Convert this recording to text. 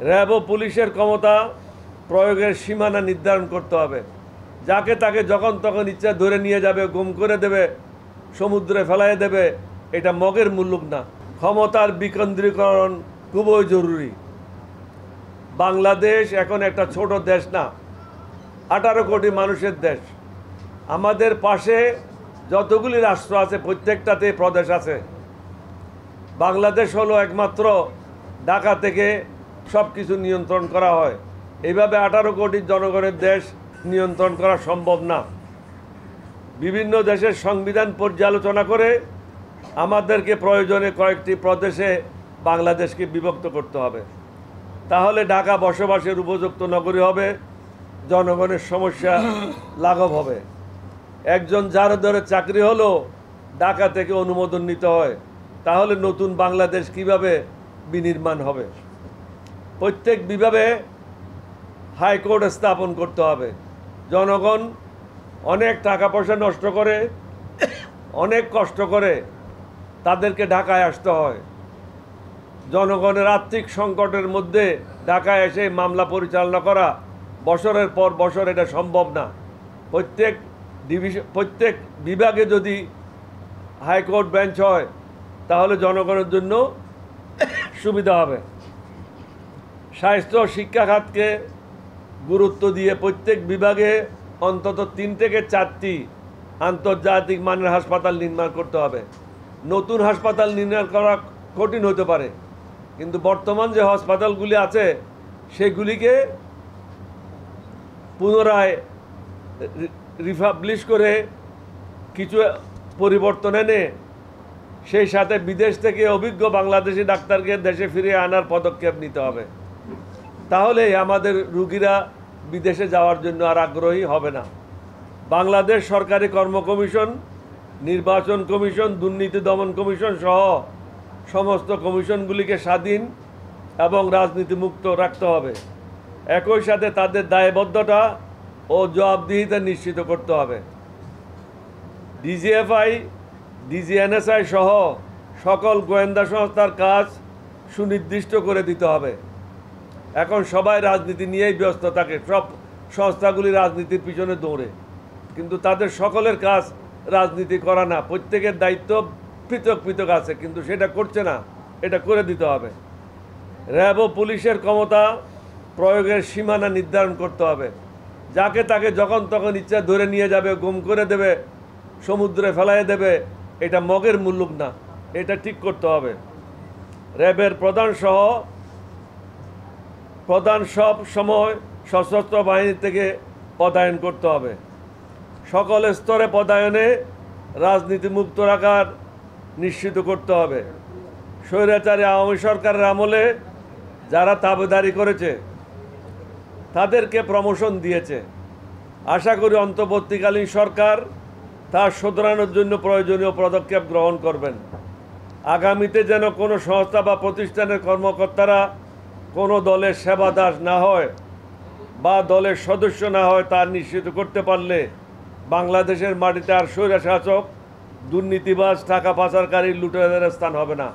RAB ও পুলিশের ক্ষমতা প্রয়োগের সীমানা নির্ধারণ করতে হবে। যাকে তাকে যখন তখন ইচ্ছা ধরে নিয়ে যাবে, গুম করে দেবে, সমুদ্রে ফেলাই দেবে, এটা মগের মুল্লুক না। ক্ষমতার বিকেন্দ্রীকরণ খুবই জরুরি। বাংলাদেশ এখন একটা ছোট দেশ না, 18 কোটি মানুষের দেশ। আমাদের পাশে যতগুলি রাষ্ট্র আছে প্রত্যেকটাতে প্রদেশ আছে। বাংলাদেশ হলো একমাত্র ঢাকা থেকে সব কিছু নিয়ন্ত্রণ করা হয়। এইভাবে 18 কোটি জনগণের দেশ নিয়ন্ত্রণ করা সম্ভব না। বিভিন্ন দেশের সংবিধান পর্যালোচনা করে আমাদেরকে প্রয়োজনে কয়েকটি প্রদেশে বাংলাদেশকে বিভক্ত করতে হবে। তাহলে ঢাকা বসবাসের উপযুক্ত নগরী হবে, জনগণের সমস্যা লাঘব হবে। একজন যার ধরে চাকরি হলো ঢাকা থেকে অনুমোদন নিতে হয়, তাহলে নতুন বাংলাদেশ কিভাবে বিনির্মাণ হবে? প্রত্যেক বিভাগে হাইকোর্ট স্থাপন করতে হবে। জনগণ অনেক টাকা পয়সা নষ্ট করে, অনেক কষ্ট করে তাদেরকে ঢাকায় আসতে হয়। জনগণের আর্থিক সংকটের মধ্যে ঢাকায় এসে মামলা পরিচালনা করা বছরের পর বছর এটা সম্ভব না। প্রত্যেক বিভাগে যদি হাইকোর্ট বেঞ্চ হয় তাহলে জনগণের জন্য সুবিধা হবে। স্বাস্থ্য শিক্ষা খাতকে গুরুত্ব দিয়ে প্রত্যেক বিভাগে অন্তত 3 থেকে 4টি আন্তর্জাতিক মানের হাসপাতাল নির্মাণ করতে হবে। নতুন হাসপাতাল নির্মাণ করা কঠিন হতে পারে, কিন্তু বর্তমান যে হাসপাতালগুলি আছে সেগুলিকে পুনরায় রিফাবলিশ করে কিছু পরিবর্তন এনে সেই সাথে বিদেশ থেকে অভিজ্ঞ বাংলাদেশি ডাক্তারকে দেশে ফিরিয়ে আনার পদক্ষেপ নিতে হবে। তাহলে আমাদের রুগীরা বিদেশে যাওয়ার জন্য আর আগ্রহী হবে না। বাংলাদেশ সরকারি কর্ম কমিশন, নির্বাচন কমিশন, দুর্নীতি দমন কমিশন সহ সমস্ত কমিশনগুলিকে স্বাধীন এবং রাজনীতিমুক্ত রাখতে হবে। একই সাথে তাদের দায়বদ্ধতা ও জবাবদিহিতা নিশ্চিত করতে হবে। ডিজিএফআই, ডিজিএনএসআই সহ সকল গোয়েন্দা সংস্থার কাজ সুনির্দিষ্ট করে দিতে হবে। এখন সবাই রাজনীতি নিয়েই ব্যস্ত থাকে, সব সংস্থাগুলি রাজনীতির পিছনে দৌড়ে, কিন্তু তাদের সকলের কাজ রাজনীতি করা না। প্রত্যেকের দায়িত্ব পৃথক পৃথক আছে, কিন্তু সেটা করছে না, এটা করে দিতে হবে। র্যাব ও পুলিশের ক্ষমতা প্রয়োগের সীমানা নির্ধারণ করতে হবে। যাকে তাকে যখন তখন ইচ্ছা ধরে নিয়ে যাবে, গুম করে দেবে, সমুদ্রে ফেলাই দেবে, এটা মগের মুল্লুক না, এটা ঠিক করতে হবে। র্যাবের প্রধান সব সময় সশস্ত্র বাহিনী থেকে পদায়ন করতে হবে। সকল স্তরে পদায়নে রাজনীতিমুক্ত রাখার নিশ্চিত করতে হবে। স্বৈরাচারী আওয়ামী সরকারের আমলে যারা তাবেদারি করেছে তাদেরকে প্রমোশন দিয়েছে। আশা করি অন্তর্বর্তীকালীন সরকার তা শোধরানোর জন্য প্রয়োজনীয় পদক্ষেপ গ্রহণ করবেন। আগামীতে যেন কোনো সংস্থা বা প্রতিষ্ঠানের কর্মকর্তারা কোনো দলের সেবাদাস না হয় বা দলের সদস্য না হয় তা নিশ্চিত করতে পারলে বাংলাদেশের মাটিতে আর স্বৈরশাসক, দুর্নীতিবাজ, টাকা পাচারকারী, লুটেরাদের স্থান হবে না।